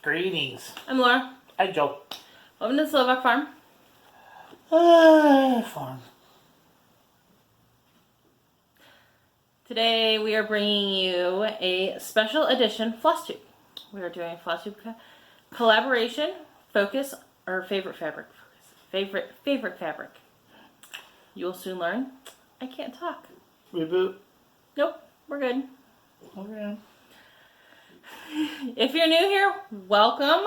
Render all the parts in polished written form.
Greetings. I'm Laura. Hi, Joe. Welcome to the Slovak Farm. Farm. Today we are bringing you a special edition FlossTube. We are doing a FlossTube collaboration focus or favorite fabric. Favorite fabric. You will soon learn. I can't talk. Reboot. Nope, we're good. Okay. If you're new here, welcome.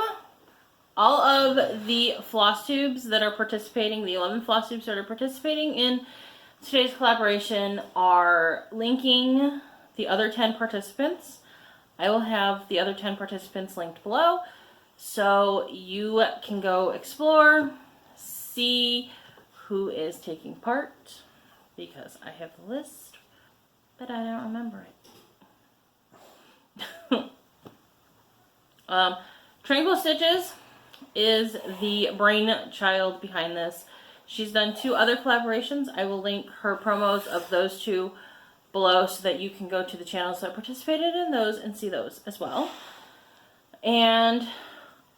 All of the floss tubes that are participating, the 11 floss tubes that are participating in today's collaboration are linking the other 10 participants. I will have the other 10 participants linked below so you can go explore, see who is taking part, because I have the list, but I don't remember it. Tranquil Stitches is the brainchild behind this. She's done 2 other collaborations. I will link her promos of those 2 below so that you can go to the channels that participated in those and see those as well. And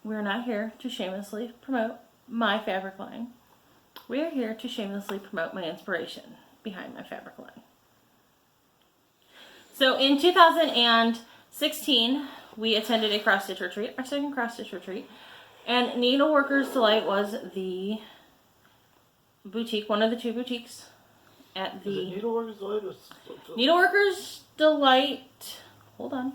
we're not here to shamelessly promote my fabric line. We are here to shamelessly promote my inspiration behind my fabric line. So in 2016, we attended a cross-stitch retreat, our second cross-stitch retreat, and Needleworkers Delight was the boutique, one of the 2 boutiques at the... Is it Needleworkers Delight or... Needleworkers Delight, hold on.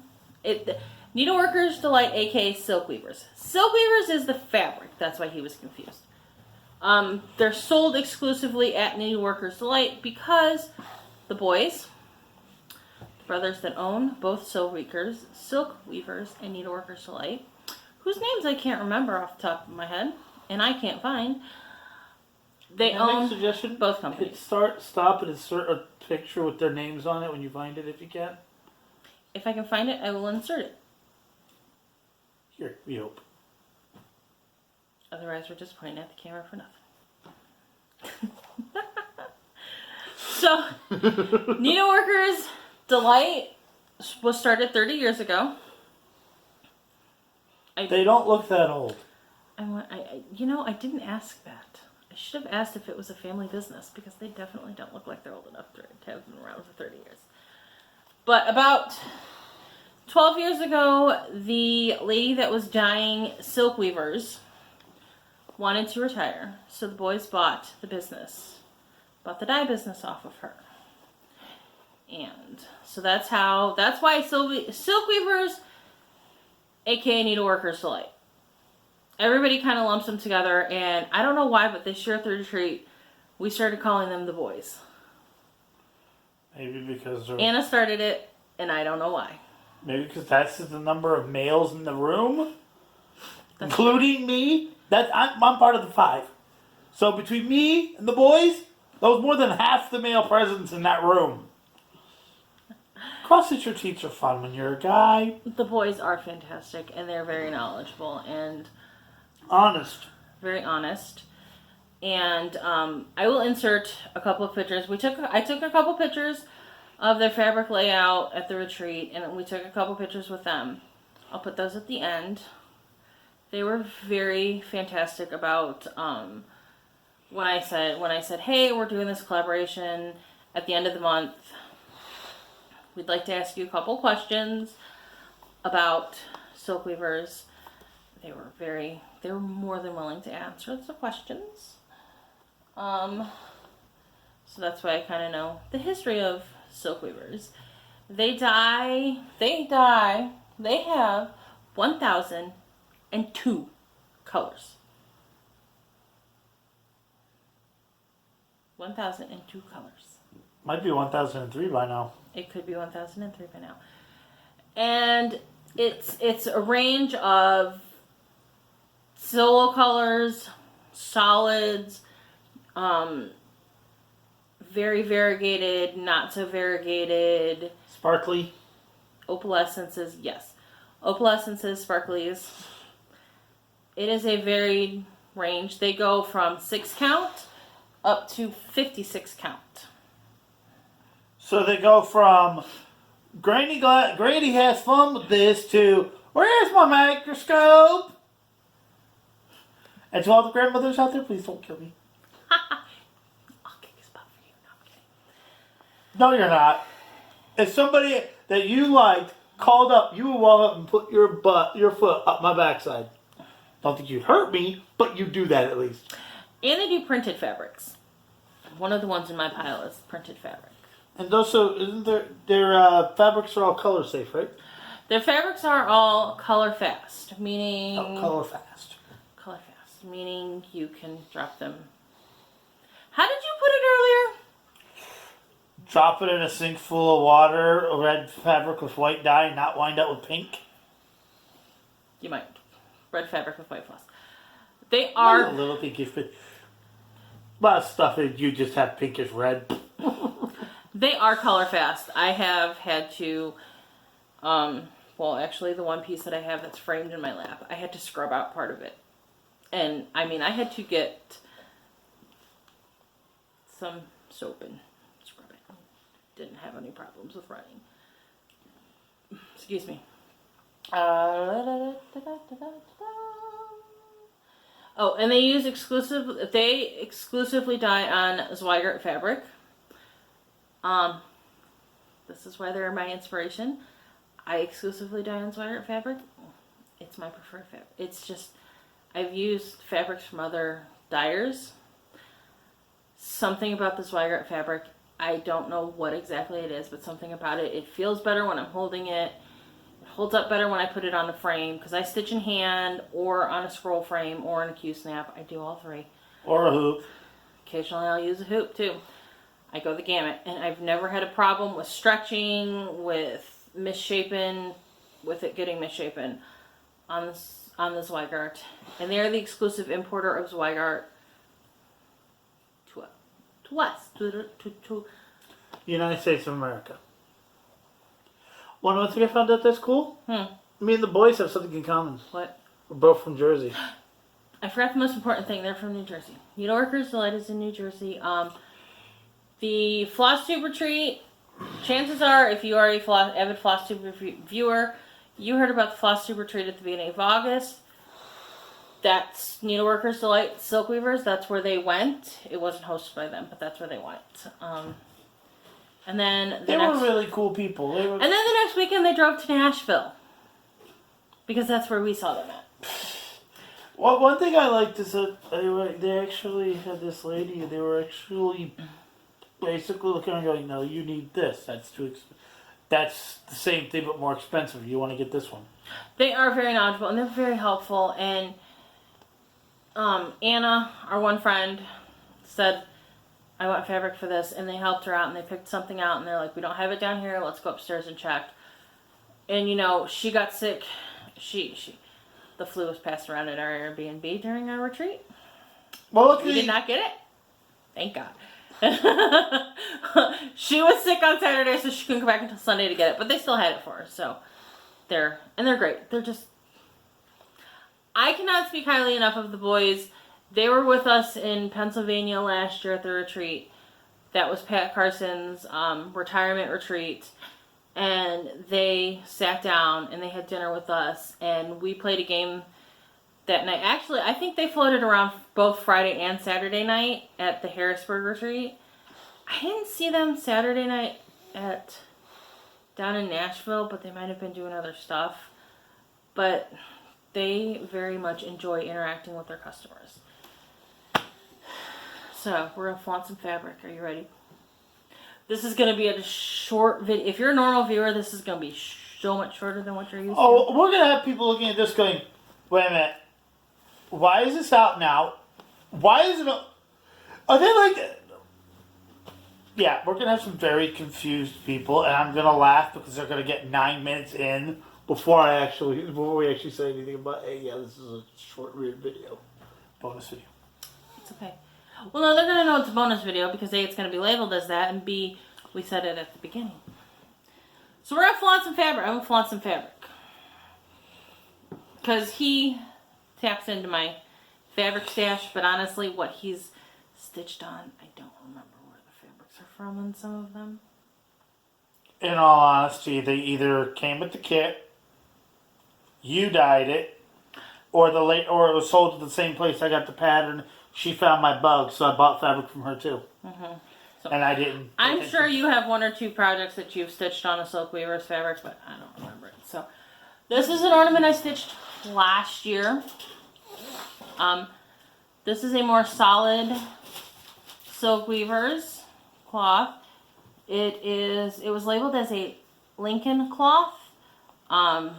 Needleworkers Delight, aka Silk Weavers. Silk Weavers is the fabric, that's why he was confused. They're sold exclusively at Needleworkers Delight because the boys, brothers that own both Silk Weavers and Needleworkers Delight, whose names I can't remember off the top of my head, and I can't find. They own both companies. Stop and insert a picture with their names on it when you find it, if you can. If I can find it, I will insert it. Here, we hope. Otherwise, we're just pointing at the camera for nothing. So, Needleworkers Delight was started 30 years ago. They don't look that old. You know, I didn't ask that. I should have asked if it was a family business because they definitely don't look like they're old enough to have been around for 30 years. But about 12 years ago, the lady that was dyeing Silk Weavers wanted to retire. So the boys bought the business, bought the dye business off of her. And so that's why Silk Weavers, aka Needleworkers Delight. Everybody kind of lumps them together, and I don't know why, but this year at the retreat, we started calling them the boys. Maybe because Anna started it, and I don't know why. Maybe because that's the number of males in the room, including me. I'm part of the 5. So between me and the boys, that was more than half the male presence in that room. Cross-stitch retreats are fun when you're a guy. The boys are fantastic, and they're very knowledgeable and honest. Very honest. And I will insert a couple of pictures. I took a couple pictures of their fabric layout at the retreat, and we took a couple pictures with them. I'll put those at the end. They were very fantastic about when I said, hey, we're doing this collaboration at the end of the month. We'd like to ask you a couple questions about Silk Weavers. They were more than willing to answer the questions. So that's why I kind of know the history of Silk Weavers. They have 1,002 colors. 1,002 colors. Might be 1,003 by now. It could be 1,003 by now. And it's a range of solo colors, solids, very variegated, not so variegated. Sparkly. Opalescences, yes. Opalescences, sparklies. It is a varied range. They go from 6 count up to 56 count. So they go from Grady has fun with this to Where's my microscope? And to all the grandmothers out there, please don't kill me. I'll kick his butt for you. No, I'm kidding. No, you're not. If somebody that you liked called up, you would walk up and put your foot up my backside. Don't think you'd hurt me, but you do that at least. And they do printed fabrics. One of the ones in my pile is printed fabric. And also, isn't their fabrics are all color safe, right? Their fabrics are all color fast, meaning Color fast. Color fast, meaning you can drop them. How did you put it earlier? Drop it in a sink full of water, red fabric with white dye, not wind up with pink. You might. Red fabric with white floss. They are a little pinkish, but a lot of stuff that you just have pinkish red. They are color fast. I have had to, well, actually, the one piece that I have that's framed in my lap, I had to scrub out part of it. And, I mean, I had to get some soap and scrub it. Didn't have any problems with running. Excuse me. Oh, and they exclusively dye on Zweigart fabric. This is why they're my inspiration. I exclusively dye on Zweigart fabric. It's my preferred fabric. It's just, I've used fabrics from other dyers. Something about the Zweigart fabric, I don't know what exactly it is, but something about it. It feels better when I'm holding it. It holds up better when I put it on a frame, because I stitch in hand, or on a scroll frame, or in a Q-snap. I do all three. Or a hoop. Occasionally I'll use a hoop too. I go the gamut, and I've never had a problem with stretching, with misshapen, with it getting misshapen on this Zweigart. And they are the exclusive importer of Zweigart to us, to United States of America. One thing I found out that's cool? Me and the boys have something in common. What? We're both from Jersey. I forgot the most important thing. They're from New Jersey. Needleworkers Delight is in New Jersey. The FlossTube retreat, chances are, if you are a avid FlossTube viewer, you heard about the FlossTube retreat at the beginning of August. That's Needleworkers Delight Silk Weavers. That's where they went. It wasn't hosted by them, but that's where they went. And then They were really cool people. And then the next weekend they drove to Nashville, because that's where we saw them at. Well, one thing I liked is that they actually had this lady, and they were actually basically looking and going, no, you need this. That's too expensive. That's the same thing, but more expensive. You want to get this one. They are very knowledgeable, and they're very helpful. And Anna, our one friend, said, I want fabric for this, and they helped her out, and they picked something out, and they're like, we don't have it down here, let's go upstairs and check. And, you know, she got sick. The flu was passed around at our Airbnb during our retreat. Well, we did not get it. Thank God. She was sick on Saturday, so she couldn't come back until Sunday to get it, but they still had it for her. So they're great. They're just, I cannot speak highly enough of the boys. They were with us in Pennsylvania last year at the retreat. That was Pat Carson's retirement retreat. And they sat down and they had dinner with us, and we played a game that night. Actually, I think they floated around both Friday and Saturday night at the Harrisburg retreat. I didn't see them Saturday night down in Nashville, but they might have been doing other stuff. But they very much enjoy interacting with their customers. So, we're going to flaunt some fabric. Are you ready? This is going to be a short video. If you're a normal viewer, this is going to be so much shorter than what you're used to. Oh, we're going to have people looking at this going, wait a minute. Why is this out now? Why is it... Are they like... Yeah, we're going to have some very confused people, and I'm going to laugh because they're going to get 9 minutes in before we actually say anything about, hey, yeah, this is a short video. Bonus video. It's okay. Well, no, they're going to know it's a bonus video because A, it's going to be labeled as that, and B, we said it at the beginning. So we're going to flaunt some fabric. I'm going to flaunt some fabric. Because he taps into my fabric stash, but honestly, what he's stitched on, I don't remember where the fabrics are from on some of them. In all honesty, they either came with the kit you dyed it, or or it was sold to the same place I got the pattern. She found my bug, so I bought fabric from her too. So, and I didn't. I'm sure you have 1 or 2 projects that you've stitched on a Silk Weaver's fabric, but I don't remember it. So this is an ornament I stitched last year. This is a more solid Silk Weaver's cloth. It was labeled as a Lincoln cloth. I'm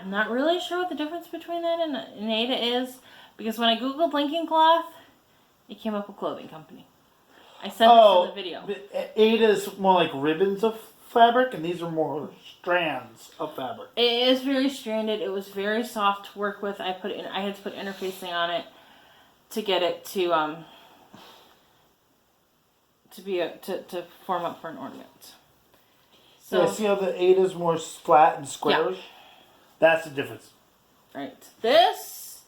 not really sure what the difference between that and Ada is, because when I googled Lincoln cloth, it came up with clothing company. I said this in the video. Ada is more like ribbons of fabric, and these are more strands of fabric. It is very stranded. It was very soft to work with. I had to put interfacing on it to get it to form up for an ornament. So yeah, see how the Ada is more flat and squarish? Yeah. That's the difference. Right. This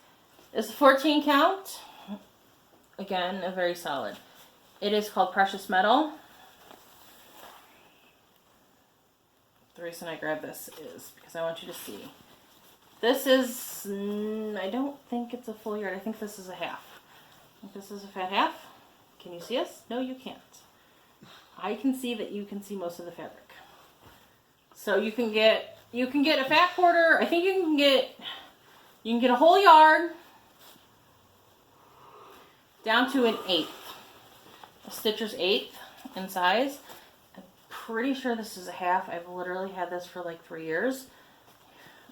is a 14 count. Again, a very solid. It is called Precious Metal. The reason I grabbed this is because I want you to see. This is, I don't think it's a full yard. I think this is a half. I think this is a fat half. Can you see us? No, you can't. I can see that you can see most of the fabric. So you can get a fat quarter. I think you can get a whole yard down to an 1/8. A stitcher's 1/8 in size. I'm pretty sure this is a half. I've literally had this for like 3 years.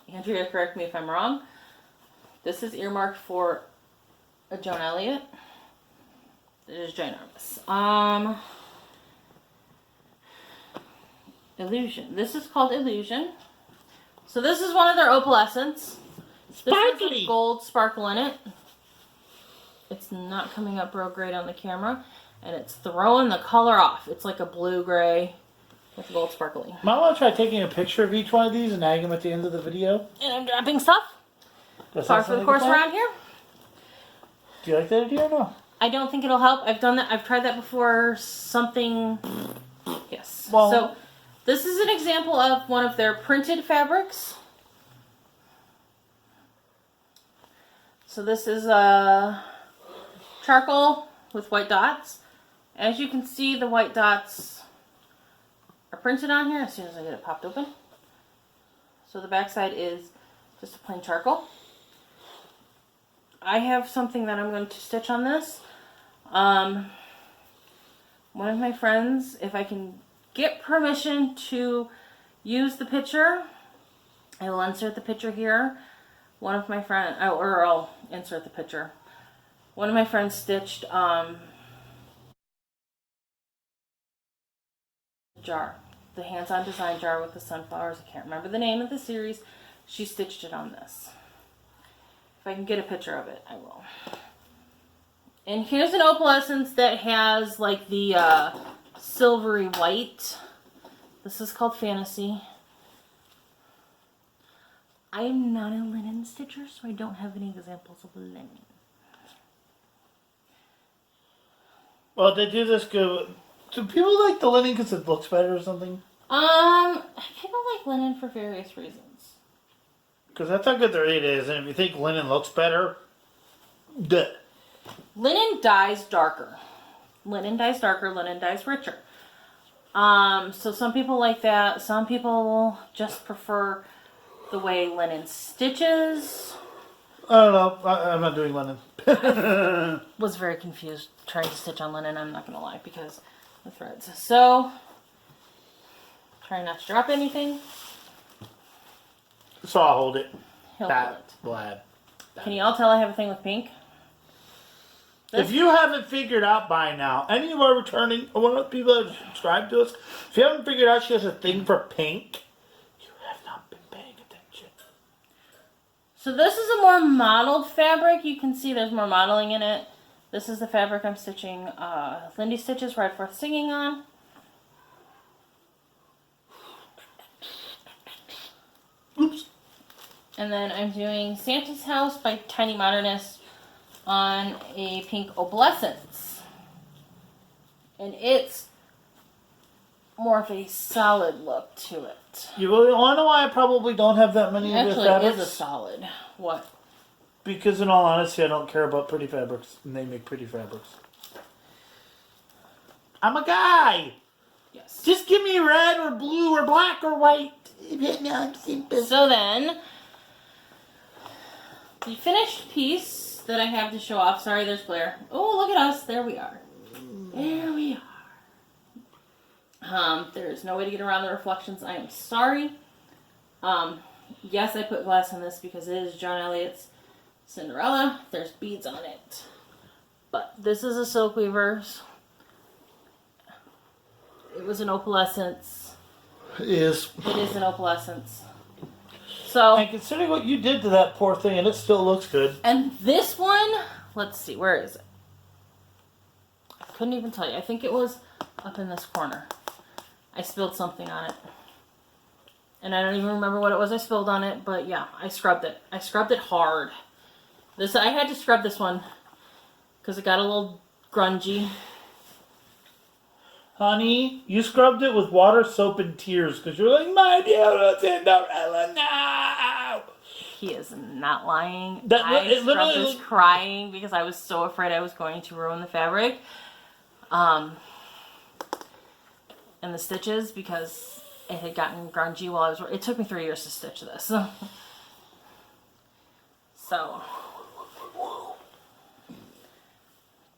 Andrea, correct me if I'm wrong. This is earmarked for a Joan Elliott. It is ginormous. Illusion. This is called Illusion. So this is one of their opalescents. Sparkly. This is gold sparkle in it. It's not coming up real great on the camera, and it's throwing the color off. It's like a blue-gray with gold sparkly. Might want to try taking a picture of each one of these and adding them at the end of the video. And I'm dropping stuff. Par for the course around here. Do you like that idea or no? I don't think it'll help. I've done that. I've tried that before. Something. Yes. Well, so this is an example of one of their printed fabrics. So this is charcoal with white dots. As you can see, the white dots are printed on here as soon as I get it popped open. So the backside is just a plain charcoal. I have something that I'm going to stitch on this. One of my friends, if I can get permission to use the picture, I will insert the picture here. One of my friends, or I'll insert the picture. One of my friends stitched jar, the hands-on design jar with the sunflowers. I can't remember the name of the series. She stitched it on this. If I can get a picture of it, I will. And here's an opalescence that has like the silvery white. This is called Fantasy. I am not a linen stitcher, so I don't have any examples of linen. Well, they do this good. Do people like the linen because it looks better or something? People like linen for various reasons. Because that's how good their 8 is, and if you think linen looks better, duh. Linen dyes darker. Linen dyes darker, linen dyes richer. So some people like that. Some people just prefer the way linen stitches. I don't know. I'm not doing linen. Was very confused trying to stitch on linen, I'm not going to lie, because the threads. So, try not to drop anything. So I'll hold it. He'll hold it. Blab. Can you all tell I have a thing with pink? If you haven't figured out by now, any of our returning, or one of the people that have subscribed to us, if you haven't figured out she has a thing for pink, you have not been paying attention. So this is a more modeled fabric. You can see there's more modeling in it. This is the fabric I'm stitching Lindy Stitches Ride Forth Singing on. Oops. And then I'm doing Santa's House by Tiny Modernist on a pink opalescence. And it's more of a solid look to it. You really want to know why I probably don't have that many of the Actually, fabrics? it is a solid. What? Because in all honesty, I don't care about pretty fabrics, and they make pretty fabrics. I'm a guy. Yes. Just give me red or blue or black or white. I'm simple. So then, the finished piece that I have to show off. Sorry, there's glare. Oh, look at us. There we are. There we are. There's no way to get around the reflections. I am sorry. Yes, I put glass in this because it is John Elliott's Cinderella. There's beads on it. But this is a silk weaver's. It was an opalescence. It is. It is an opalescence. So, And considering what you did to that poor thing, and it still looks good. and this one, let's see, where is it? I couldn't even tell you. I think it was up in this corner. I spilled something on it. And I don't even remember what it was I spilled on it, but yeah, I scrubbed it. I scrubbed it hard. I had to scrub this one because it got a little grungy. Honey, you scrubbed it with water, soap, and tears because you're like, my dear Cinderella, no! He is not lying. That- I it literally scrubbed this look- crying because I was so afraid I was going to ruin the fabric. And the stitches because it had gotten grungy while I was. It took me 3 years to stitch this. So.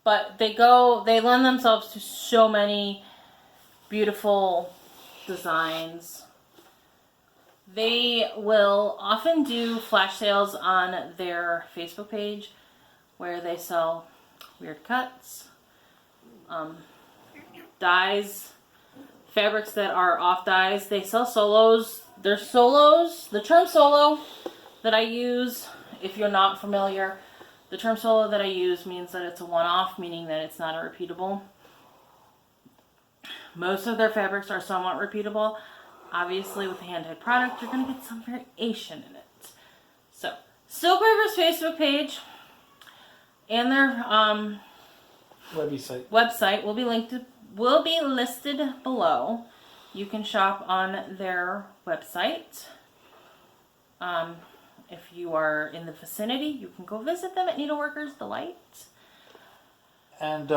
But they lend themselves to so many beautiful designs. They will often do flash sales on their Facebook page where they sell weird cuts, dyes, fabrics that are off dyes. They sell solos. They're solos. The term solo that I use, if you're not familiar, the term solo that I use means that it's a one-off, meaning that it's not a repeatable. Most of their fabrics are somewhat repeatable. Obviously, with a hand-dyed product, you're going to get some variation in it. So, Silk Weaver's Facebook page and their website will be listed below. You can shop on their website. If you are in the vicinity, you can go visit them at Needleworkers Delight. And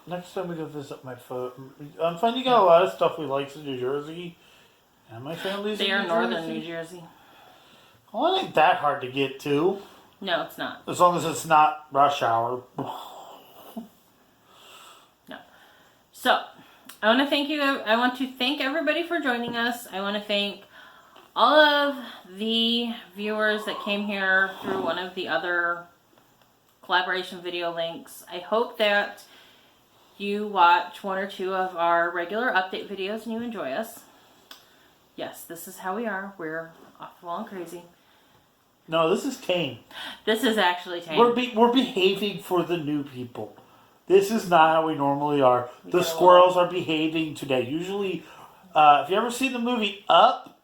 next time we go visit my I'm finding out a lot of stuff we like in New Jersey. And my family's They in are New northern Jersey. New Jersey. Well, it ain't that hard to get to. No, it's not. As long as it's not rush hour. No. So, I want to thank you. I want to thank everybody for joining us. I want to thank all of the viewers that came here through one of the other collaboration video links. I hope that you watch one or two of our regular update videos and you enjoy us. Yes, this is how we are. We're off the wall and crazy. No, this is tame. This is actually tame. We're behaving for the new people. This is not how we normally are. The squirrels are behaving today. Usually, if you ever see the movie Up,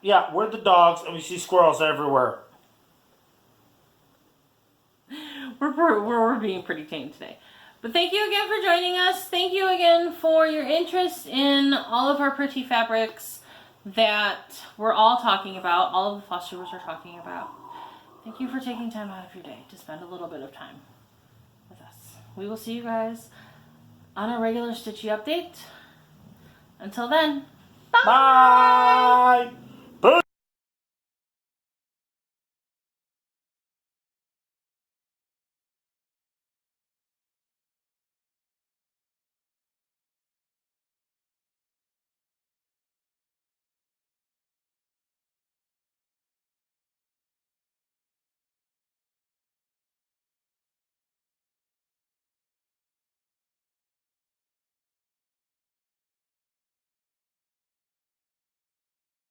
yeah, we're the dogs and we see squirrels everywhere. We're being pretty tame today. But thank you again for joining us. Thank you again for your interest in all of our pretty fabrics that we're all talking about, all of the FlossTubers are talking about. Thank you for taking time out of your day to spend a little bit of time with us. We will see you guys on a regular Stitchy update. Until then, bye! Bye!